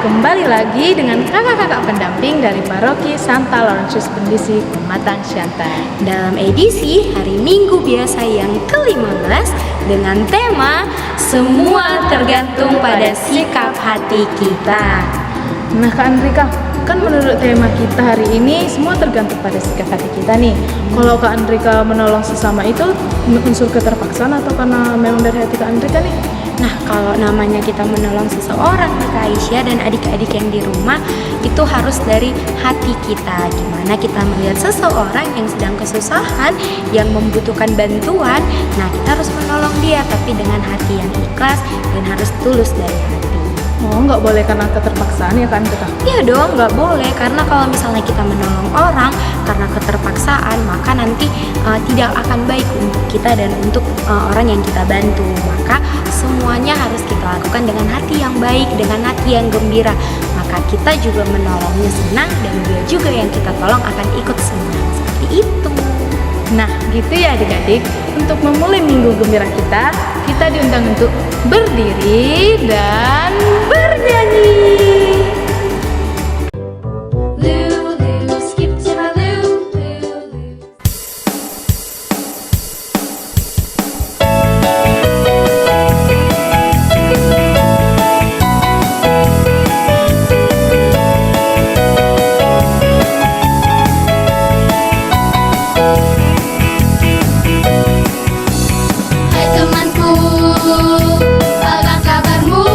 kembali lagi dengan kakak-kakak pendamping dari Paroki Santa Laurentius Pendisi Pematang Siantar. Dalam edisi hari Minggu biasa yang ke-15 dengan tema Semua tergantung pada sikap hati kita. Nah Kak Andrika, kan menurut tema kita hari ini semua tergantung pada sikap hati kita nih. Kalau Kak Andrika menolong sesama itu unsur keterpaksaan atau karena memang dari hati Kak Andrika nih? Nah, kalau namanya kita menolong seseorang, Kak Aisyah dan adik-adik yang di rumah, itu harus dari hati kita. Gimana kita melihat seseorang yang sedang kesusahan, yang membutuhkan bantuan, nah kita harus menolong dia, tapi dengan hati yang ikhlas dan harus tulus dari hati. Oh, nggak boleh karena keterpaksaan ya Kak Andrika? Iya dong, nggak boleh. Karena kalau misalnya kita menolong orang karena keterpaksaan, maka nanti tidak akan baik untuk kita dan untuk orang yang kita bantu. Maka semuanya harus kita lakukan dengan hati yang baik, dengan hati yang gembira. Maka kita juga menolongnya senang dan dia juga yang kita tolong akan ikut senang. Seperti itu. Nah, gitu ya adik-adik. Untuk memulai minggu gembira kita diundang untuk berdiri dan bernyanyi. Hai temanku, apa kabarmu?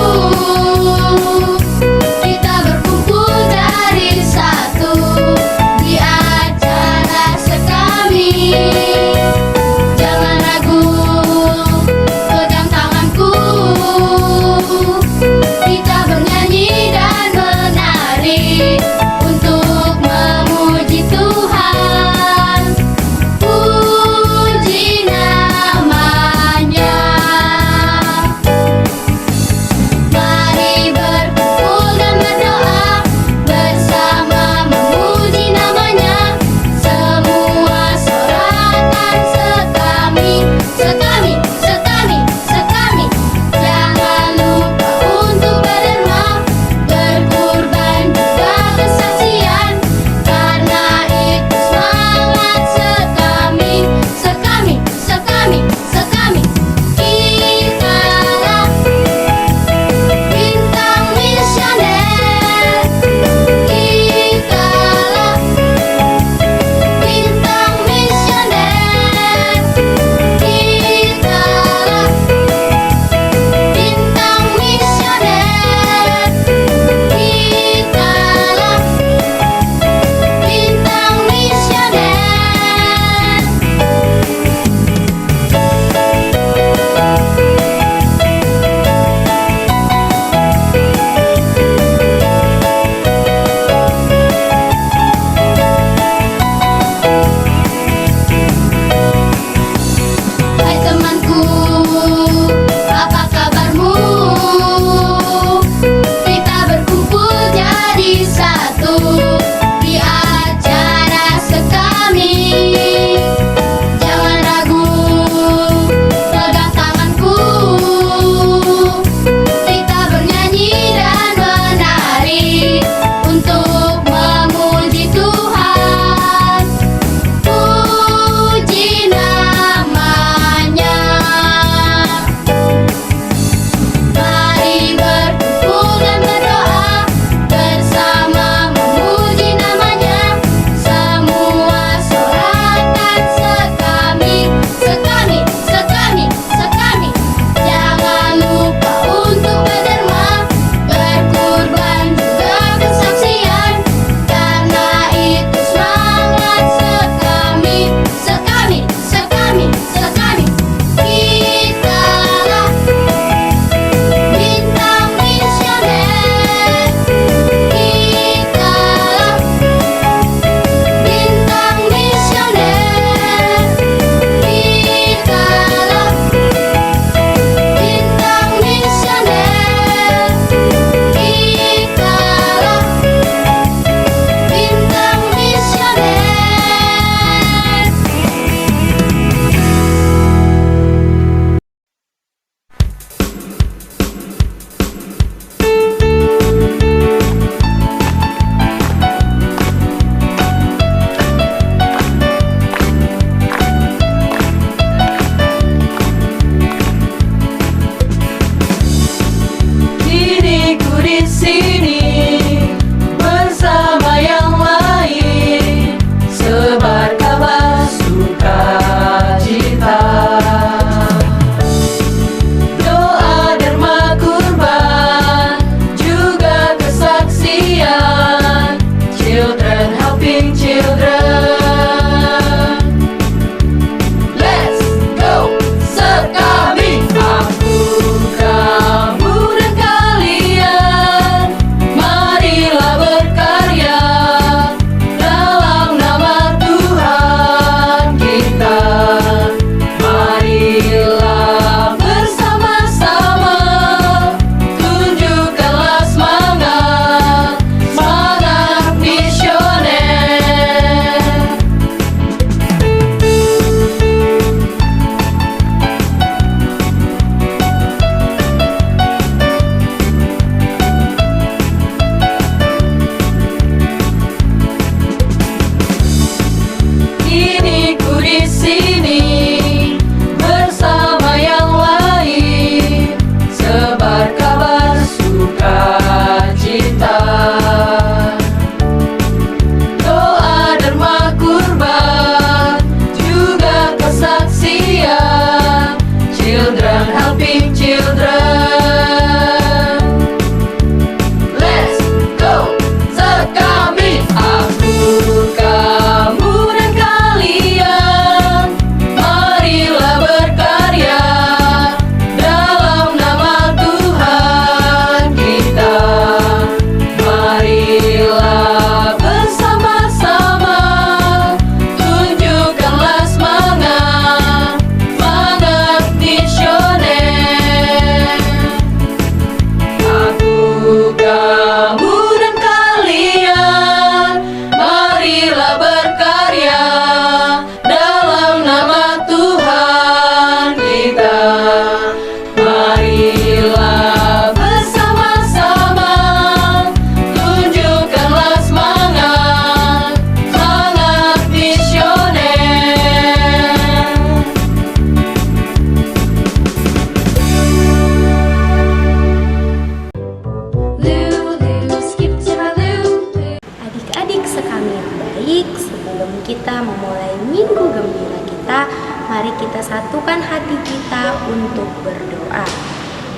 kita memulai minggu gembira kita, mari kita satukan hati kita untuk berdoa.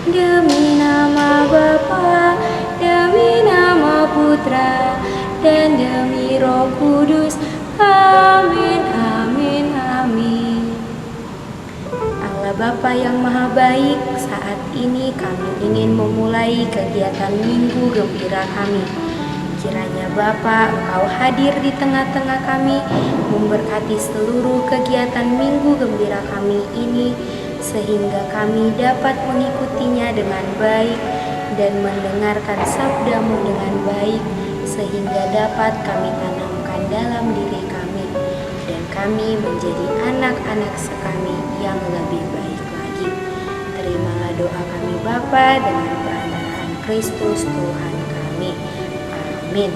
Demi nama Bapa, demi nama Putra, dan demi Roh Kudus. Amin, amin, amin. Allah Bapa yang Maha Baik, saat ini kami ingin memulai kegiatan minggu gembira kami. Kiranya Bapa, Engkau hadir di tengah-tengah kami, memberkati seluruh kegiatan minggu gembira kami ini, sehingga kami dapat mengikutinya dengan baik dan mendengarkan sabda-Mu dengan baik, sehingga dapat kami tanamkan dalam diri kami, dan kami menjadi anak-anak sekami yang lebih baik lagi. Terimalah doa kami Bapa dengan perantaraan Kristus Tuhan kami. Amin.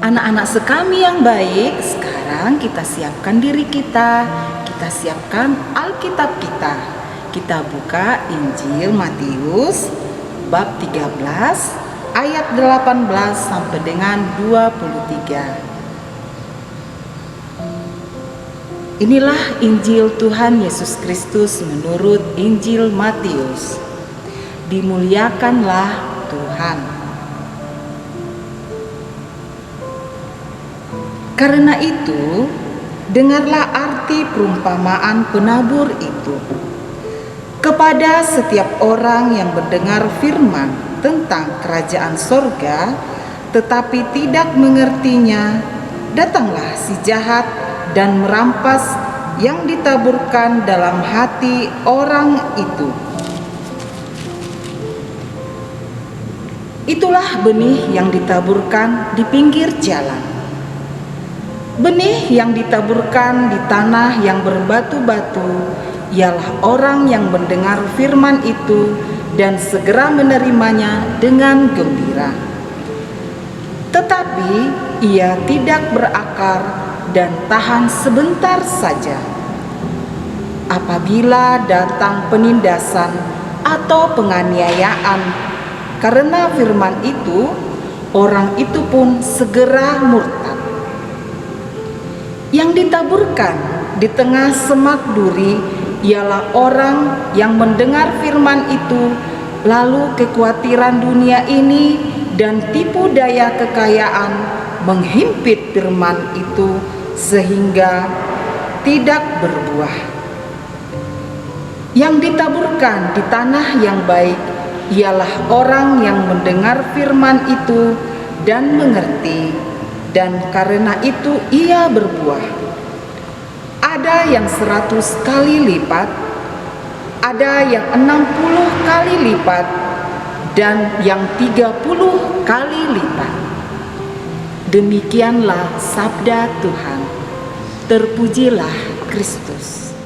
Anak-anak sekami yang baik, sekarang kita siapkan diri kita siapkan Alkitab kita. Kita buka Injil Matius bab 13 ayat 18 sampai dengan 23. Inilah Injil Tuhan Yesus Kristus menurut Injil Matius. Dimuliakanlah Tuhan. Karena itu, dengarlah arti perumpamaan penabur itu. Kepada setiap orang yang mendengar firman tentang kerajaan sorga, tetapi tidak mengertinya, datanglah si jahat dan merampas yang ditaburkan dalam hati orang itu. Itulah benih yang ditaburkan di pinggir jalan. Benih yang ditaburkan di tanah yang berbatu-batu ialah orang yang mendengar firman itu dan segera menerimanya dengan gembira. Tetapi ia tidak berakar dan tahan sebentar saja. Apabila datang penindasan atau penganiayaan karena firman itu, orang itu pun segera murtad. Yang ditaburkan di tengah semak duri ialah orang yang mendengar firman itu, lalu kekhawatiran dunia ini dan tipu daya kekayaan menghimpit firman itu sehingga tidak berbuah. Yang ditaburkan di tanah yang baik ialah orang yang mendengar firman itu dan mengerti, dan karena itu ia berbuah. Ada yang 100 kali lipat, ada yang 60 kali lipat, dan yang 30 kali lipat. Demikianlah sabda Tuhan. Terpujilah Kristus.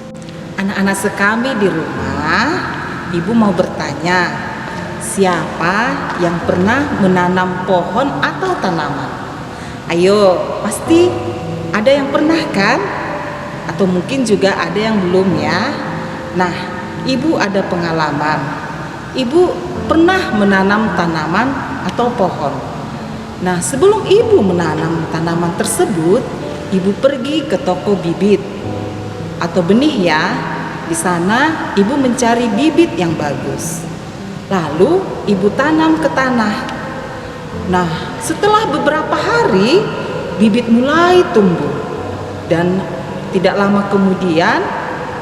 Anak-anak sekami di rumah, Ibu mau bertanya, siapa yang pernah menanam pohon atau tanaman? Ayo, pasti ada yang pernah kan? atau mungkin juga ada yang belum ya. Nah, Ibu ada pengalaman. Ibu pernah menanam tanaman atau pohon. Nah, sebelum Ibu menanam tanaman tersebut, Ibu pergi ke toko bibit atau benih ya. Di sana Ibu mencari bibit yang bagus. Lalu Ibu tanam ke tanah. Nah, setelah beberapa hari bibit mulai tumbuh. Dan tidak lama kemudian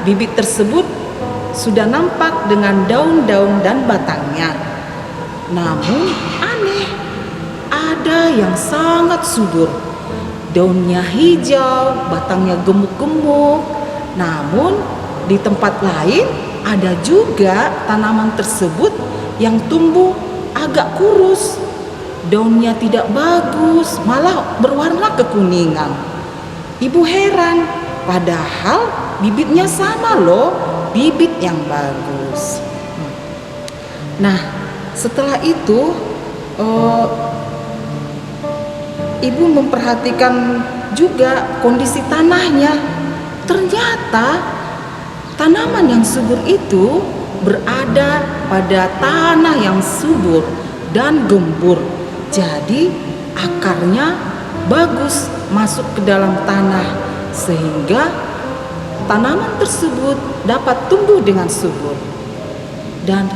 bibit tersebut sudah nampak dengan daun-daun dan batangnya. Namun aneh, ada yang sangat subur. Daunnya hijau, batangnya gemuk-gemuk. Namun di tempat lain ada juga tanaman tersebut yang tumbuh agak kurus. Daunnya tidak bagus, malah berwarna kekuningan. Ibu heran, padahal bibitnya sama loh, bibit yang bagus. Nah, setelah itu Ibu memperhatikan juga kondisi tanahnya. Ternyata tanaman yang subur itu berada pada tanah yang subur dan gembur. Jadi akarnya bagus masuk ke dalam tanah sehingga tanaman tersebut dapat tumbuh dengan subur. Dan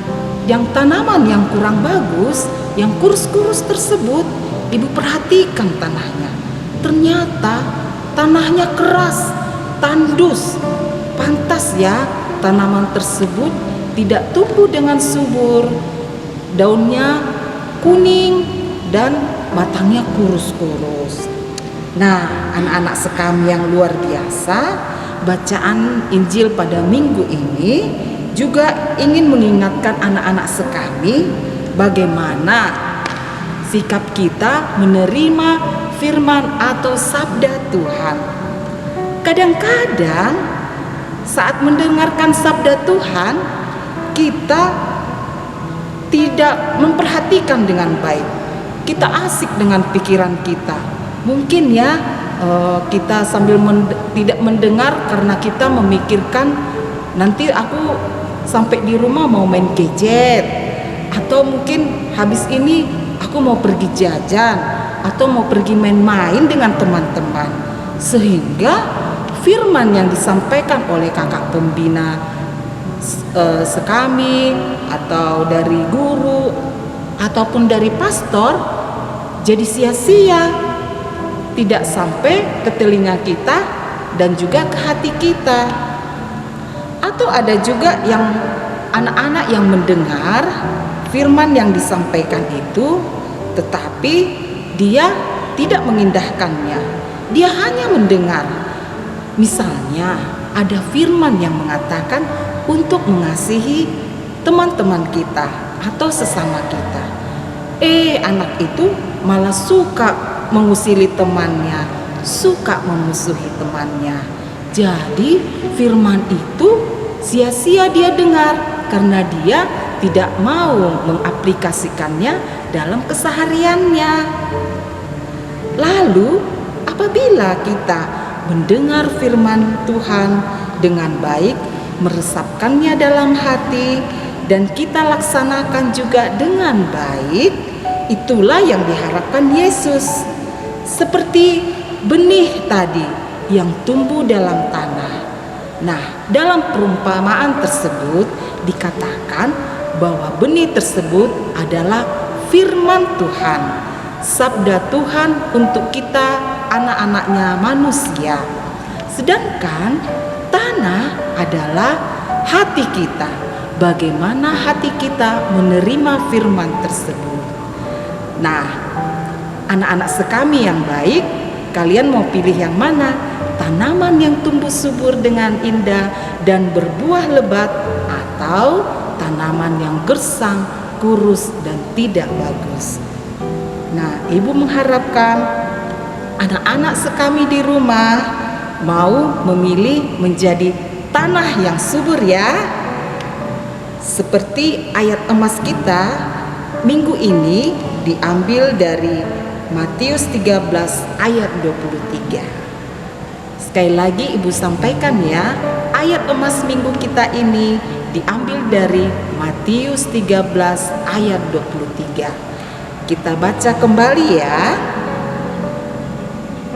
yang tanaman yang kurang bagus, yang kurus-kurus tersebut, Ibu perhatikan tanahnya. Ternyata tanahnya keras, tandus. Pantas ya tanaman tersebut tidak tumbuh dengan subur. Daunnya kuning dan batangnya kurus-kurus. Nah, anak-anak sekami yang luar biasa, bacaan Injil pada minggu ini juga ingin mengingatkan anak-anak sekami bagaimana sikap kita menerima firman atau sabda Tuhan. Kadang-kadang saat mendengarkan sabda Tuhan, kita tidak memperhatikan dengan baik. Kita asik dengan pikiran kita. Mungkin ya kita sambil tidak mendengar karena kita memikirkan nanti aku sampai di rumah mau main gadget, atau mungkin habis ini aku mau pergi jajan, atau mau pergi main-main dengan teman-teman. Sehingga firman yang disampaikan oleh kakak pembina sekami, atau dari guru, ataupun dari pastor jadi sia-sia, tidak sampai ke telinga kita dan juga ke hati kita. Atau ada juga yang anak-anak yang mendengar firman yang disampaikan itu, tetapi dia tidak mengindahkannya. Dia hanya mendengar. Misalnya ada firman yang mengatakan untuk mengasihi teman-teman kita atau sesama kita. Anak itu malah suka mengusili temannya, suka memusuhi temannya. Jadi firman itu sia-sia dia dengar karena dia tidak mau mengaplikasikannya dalam kesehariannya. Lalu apabila kita mendengar firman Tuhan dengan baik, meresapkannya dalam hati, dan kita laksanakan juga dengan baik, itulah yang diharapkan Yesus. Seperti benih tadi yang tumbuh dalam tanah. Nah, dalam perumpamaan tersebut dikatakan bahwa benih tersebut adalah firman Tuhan, sabda Tuhan untuk kita, anak-anaknya manusia. Sedangkan tanah adalah hati kita. Bagaimana hati kita menerima firman tersebut. Nah, anak-anak sekami yang baik, kalian mau pilih yang mana? Tanaman yang tumbuh subur dengan indah dan berbuah lebat, atau tanaman yang gersang, kurus, dan tidak bagus? Nah, ibu mengharapkan anak-anak sekami di rumah mau memilih menjadi tanah yang subur ya. Seperti ayat emas kita minggu ini diambil dari Matius 13 ayat 23. Sekali lagi Ibu sampaikan ya, ayat emas minggu kita ini diambil dari Matius 13 ayat 23. Kita baca kembali ya.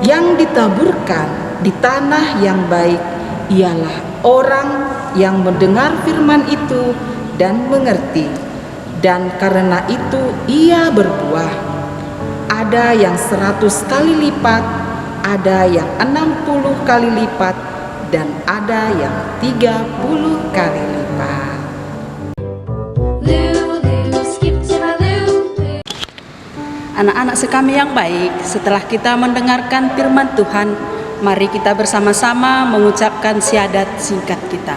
Yang ditaburkan di tanah yang baik ialah orang yang mendengar firman itu dan mengerti, dan karena itu ia berbuah. Ada yang 100 kali lipat, ada yang 60 kali lipat, dan ada yang 30 kali lipat. Anak-anak sekami yang baik, setelah kita mendengarkan firman Tuhan, mari kita bersama-sama mengucapkan syahadat singkat kita.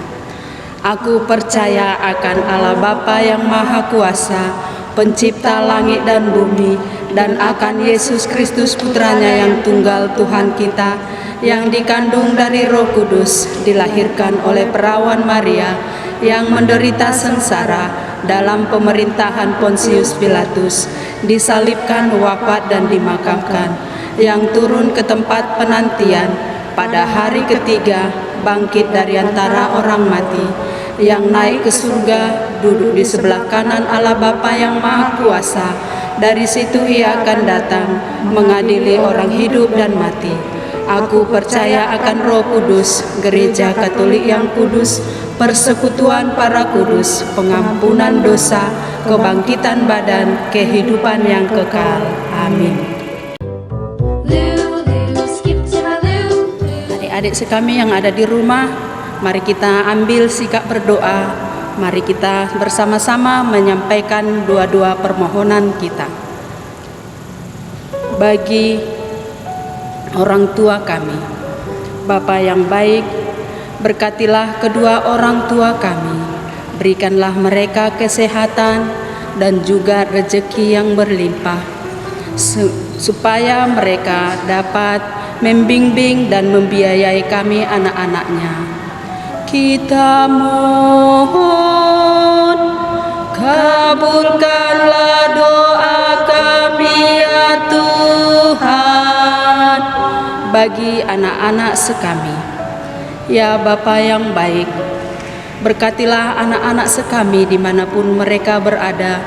Aku percaya akan Allah Bapa yang Maha Kuasa, Pencipta langit dan bumi, dan akan Yesus Kristus Putranya yang tunggal Tuhan kita, yang dikandung dari Roh Kudus, dilahirkan oleh perawan Maria, yang menderita sengsara dalam pemerintahan Pontius Pilatus, disalibkan, wafat dan dimakamkan, yang turun ke tempat penantian, pada hari ketiga bangkit dari antara orang mati, yang naik ke surga, duduk di sebelah kanan Allah Bapa yang Maha Kuasa. Dari situ ia akan datang mengadili orang hidup dan mati. Aku percaya akan Roh Kudus, gereja Katolik yang kudus, persekutuan para kudus, pengampunan dosa, kebangkitan badan, kehidupan yang kekal. Amin. Adik-adik sekami yang ada di rumah, mari kita ambil sikap berdoa. Mari kita bersama-sama menyampaikan doa-doa permohonan kita. Bagi orang tua kami, Bapa yang baik, berkatilah kedua orang tua kami, berikanlah mereka kesehatan dan juga rezeki yang berlimpah, supaya mereka dapat membimbing dan membiayai kami anak-anaknya. Kita mohon, kabulkanlah doa kami ya Tuhan, bagi anak-anak sekami. Ya Bapa yang baik, berkatilah anak-anak sekami dimanapun mereka berada,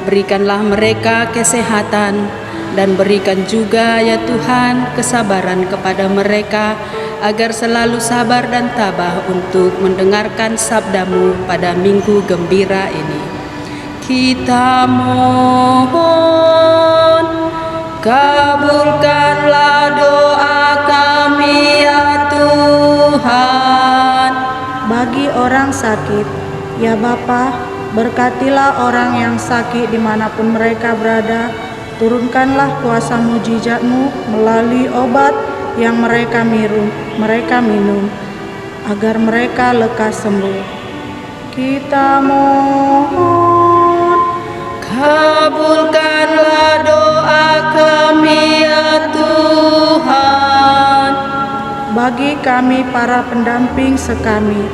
berikanlah mereka kesehatan, dan berikan juga ya Tuhan kesabaran kepada mereka, agar selalu sabar dan tabah untuk mendengarkan sabda-Mu pada minggu gembira ini. Kita mohon, kabulkanlah doa kami ya Tuhan. Bagi orang sakit, ya Bapa, berkatilah orang yang sakit dimanapun mereka berada. Turunkanlah kuasa mujizat-Mu melalui obat yang mereka minum, agar mereka lekas sembuh. Kita mohon, kabulkanlah doa kami ya Tuhan. bagi kami para pendamping sekami,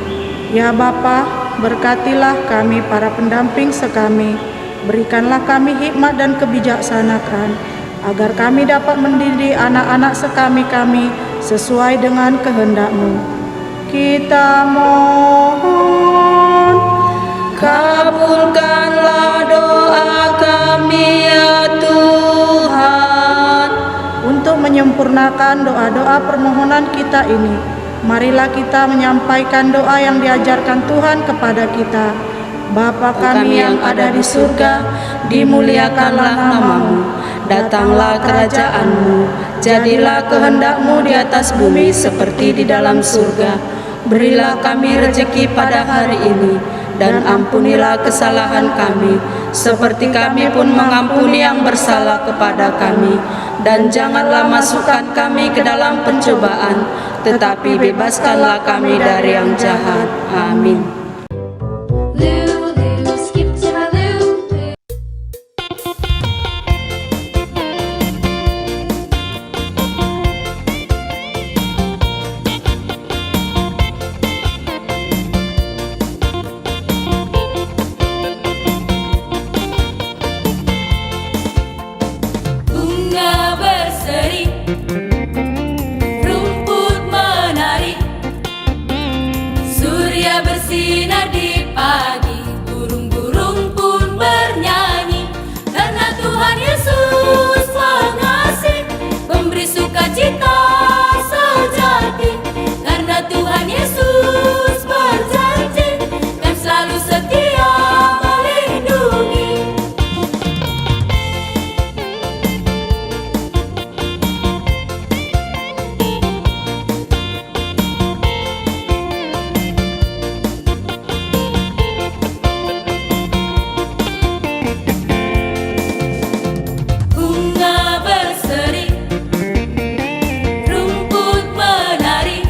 ya Bapa, berkatilah kami para pendamping sekami. Berikanlah kami hikmat dan kebijaksanaan, agar kami dapat mendidik anak-anak sekami sesuai dengan kehendak-Mu. Kita mohon, Kabulkanlah doa kami ya Tuhan. untuk menyempurnakan doa-doa permohonan kita ini, marilah kita menyampaikan doa yang diajarkan Tuhan kepada kita. Bapa kami yang ada di surga, dimuliakanlah nama-Mu, datanglah kerajaan-Mu, jadilah kehendak-Mu di atas bumi seperti di dalam surga. Berilah kami rezeki pada hari ini, dan ampunilah kesalahan kami, seperti kami pun mengampuni yang bersalah kepada kami. Dan janganlah masukkan kami ke dalam pencobaan, tetapi bebaskanlah kami dari yang jahat. Amin. Bunga berseri, rumput menanjak. Surya bersinar di pagi, burung-burung pun bernyanyi, karena Tuhan Yesus pengasih, pemberi sukacita sejati. Karena Tuhan Yesus berjanji dan selalu setia melindungi. Bunga berseri, rumput menari,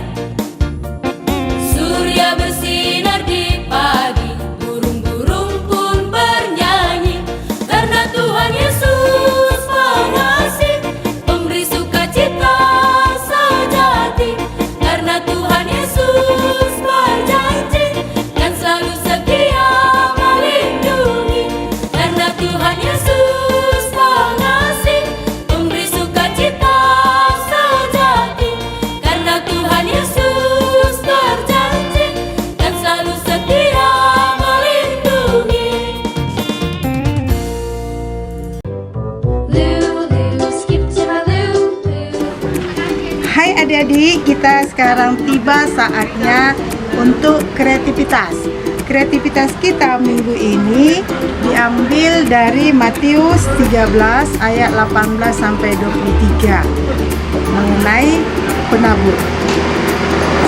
surya bersinar di pagi, burung-burung pun bernyanyi, karena Tuhan Yesus pengasih, pemberi sukacita sejati. Karena Tuhan Yesus berjanji dan selalu setia melindungi. Karena Tuhan Yesus pengasih, pemberi sukacita sejati. Karena Tuhan Yesus berjanji dan selalu setia melindungi. Lulu, skip to my Lulu. Hai adik-adik, kita sekarang tiba saatnya untuk kreativitas. Kreativitas kita minggu ini diambil dari Matius 13 ayat 18 sampai 23 mengenai penabur.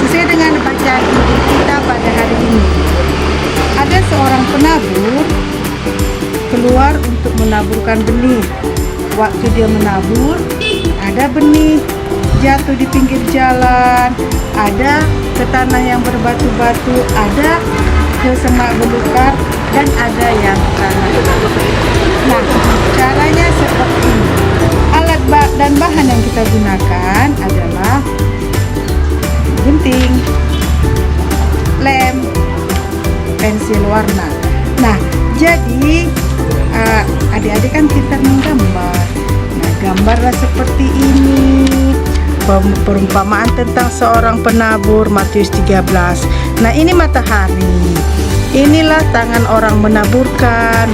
Sesuai dengan bacaan Injil kita pada hari ini. Ada seorang penabur keluar untuk menaburkan benih. Waktu dia menabur, ada benih jatuh di pinggir jalan, ada ke tanah yang berbatu-batu, ada ke semak belukar, dan ada yang tanah. Nah, caranya seperti ini. Alat dan bahan yang kita gunakan adalah gunting, lem, pensil warna. Nah, jadi adik-adik kan pintar menggambar. Nah, gambarlah seperti ini. Perumpamaan tentang seorang penabur, Matius 13. Nah, ini matahari. Inilah tangan orang menaburkan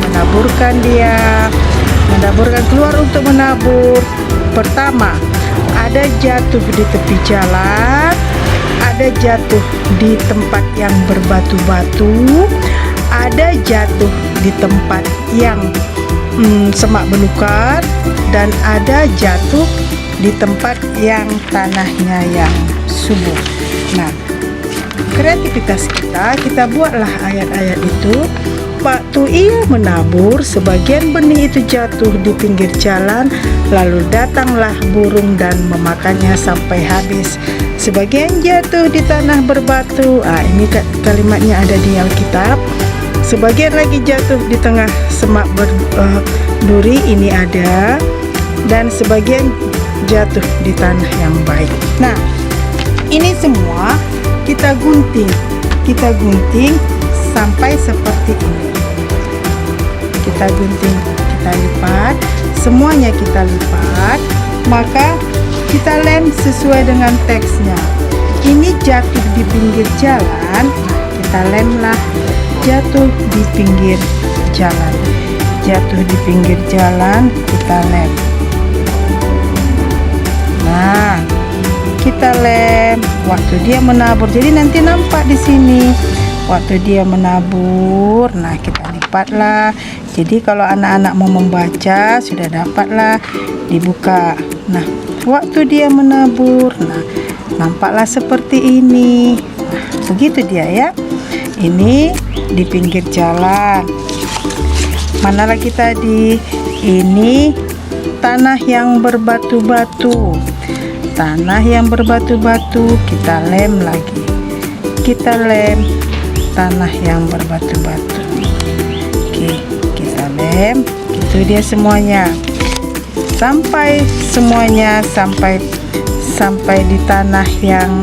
dia, menaburkan keluar untuk menabur. Pertama, ada jatuh di tepi jalan, ada jatuh di tempat yang berbatu-batu, ada jatuh di tempat yang semak belukar, dan ada jatuh di tempat yang tanahnya yang subur. Nah, kreativitas kita buatlah ayat-ayat itu. Waktu ia menabur, sebagian benih itu jatuh di pinggir jalan, lalu datanglah burung dan memakannya sampai habis. Sebagian jatuh di tanah berbatu. Ini kalimatnya ada di Alkitab. Sebagian lagi jatuh di tengah semak berduri, ini ada. Dan sebagian jatuh di tanah yang baik. Nah, ini semua kita gunting sampai seperti ini. Kita gunting, kita lipat, semuanya kita lipat, maka kita lem sesuai dengan teksnya. Ini jatuh di pinggir jalan, kita lemlah jatuh di pinggir jalan. Jatuh di pinggir jalan, kita lem. Nah, kita lem waktu dia menabur. Jadi nanti nampak di sini waktu dia menabur. Nah, kita lipatlah. Jadi kalau anak-anak mau membaca sudah dapatlah dibuka. Nah, waktu dia menabur, nah nampaklah seperti ini. Nah, begitu dia ya. Ini di pinggir jalan. Mana lagi tadi? Ini tanah yang berbatu-batu. Tanah yang berbatu-batu kita lem lagi. Kita lem tanah yang berbatu-batu. Oke, kita lem. Itu dia semuanya. Sampai semuanya sampai di tanah yang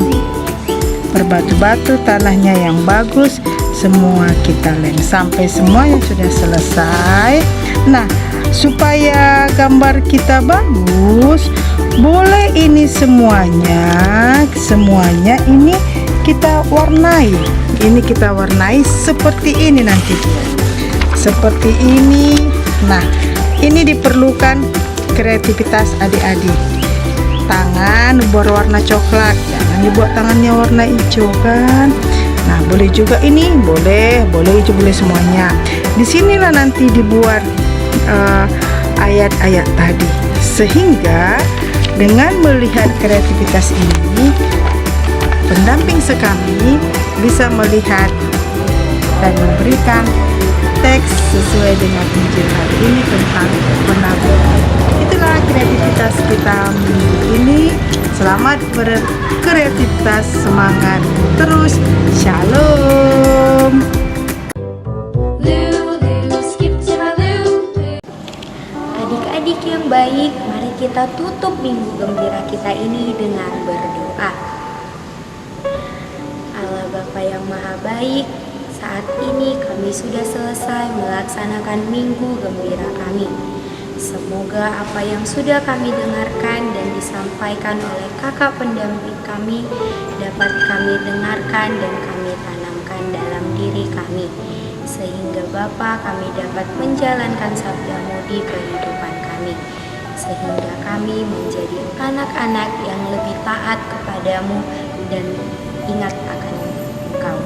berbatu-batu, tanahnya yang bagus, semua kita lem sampai semuanya sudah selesai. Nah, supaya gambar kita bagus, boleh ini semuanya ini kita warnai ini kita warnai seperti ini nanti. Seperti ini. Nah, ini diperlukan kreativitas adik-adik. Tangan berwarna coklat, jangan dibuat tangannya warna hijau kan. Nah, boleh juga ini, boleh hijau, boleh semuanya. Disinilah nanti dibuat ayat-ayat tadi, sehingga dengan melihat kreativitas ini, pendamping sekami bisa melihat dan memberikan teks sesuai dengan Injil hari ini tentang penabur. Itulah kreativitas kita minggu ini. Selamat berkreativitas, semangat terus, shalom. Lulu, skip to my Lulu. Adik-adik yang baik, mari kita tutup minggu gembira kita ini dengan berdoa. Allah Bapa yang Maha Baik, saat ini kami sudah selesai melaksanakan minggu gembira kami. Semoga apa yang sudah kami dengarkan dan disampaikan oleh kakak pendamping kami dapat kami dengarkan dan kami tanamkan dalam diri kami, sehingga Bapa kami dapat menjalankan sabda-Mu di kehidupan kami, sehingga kami menjadi anak-anak yang lebih taat kepadamu dan ingat akan Engkau.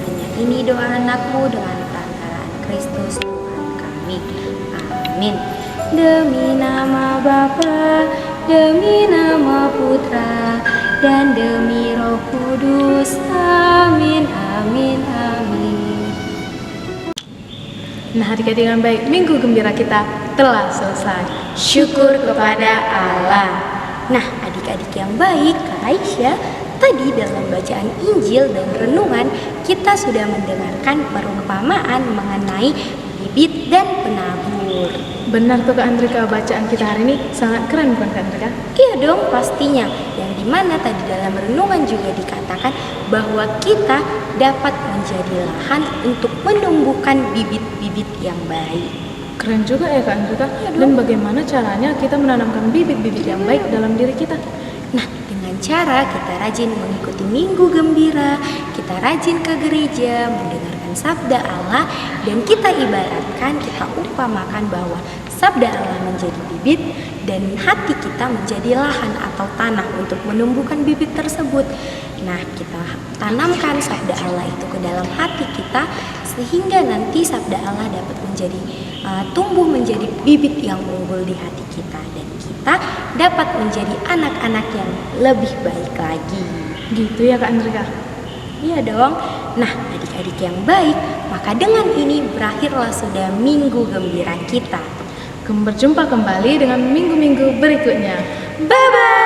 Hanya ini doa anak-Mu dengan perantaraan Kristus Tuhan kami. Amin. Demi nama Bapa, demi nama Putra, dan demi Roh Kudus. Amin, amin, amin. Nah, adik-adik yang baik, minggu gembira kita telah selesai. Syukur kepada Allah. Nah, adik-adik yang baik, Kak Aisyah, tadi dalam bacaan Injil dan renungan kita sudah mendengarkan perumpamaan mengenai bibit dan penabur. Benar tuh Kak Andrika, bacaan kita hari ini sangat keren bukan Kak Andrika? Iya dong, pastinya. Yang dimana tadi dalam renungan juga dikatakan bahwa kita dapat menjadi lahan untuk menumbuhkan bibit-bibit yang baik. Keren juga ya Kak Andrika. Dan bagaimana caranya kita menanamkan bibit-bibit yang baik dalam diri kita? Nah, dengan cara kita rajin mengikuti minggu gembira, kita rajin ke gereja, mendengarkan sabda Allah, dan kita ibaratkan, kita umpamakan bahwa sabda Allah menjadi bibit dan hati kita menjadi lahan atau tanah untuk menumbuhkan bibit tersebut. Nah, kita tanamkan sabda Allah itu ke dalam hati kita sehingga nanti sabda Allah dapat menjadi tumbuh menjadi bibit yang unggul di hati kita, dan kita dapat menjadi anak-anak yang lebih baik lagi. Gitu ya Kak Andrika? Iya dong. Nah, adik-adik yang baik, maka dengan ini berakhirlah sudah minggu gembira kita. Berjumpa kembali dengan minggu-minggu berikutnya. Bye-bye!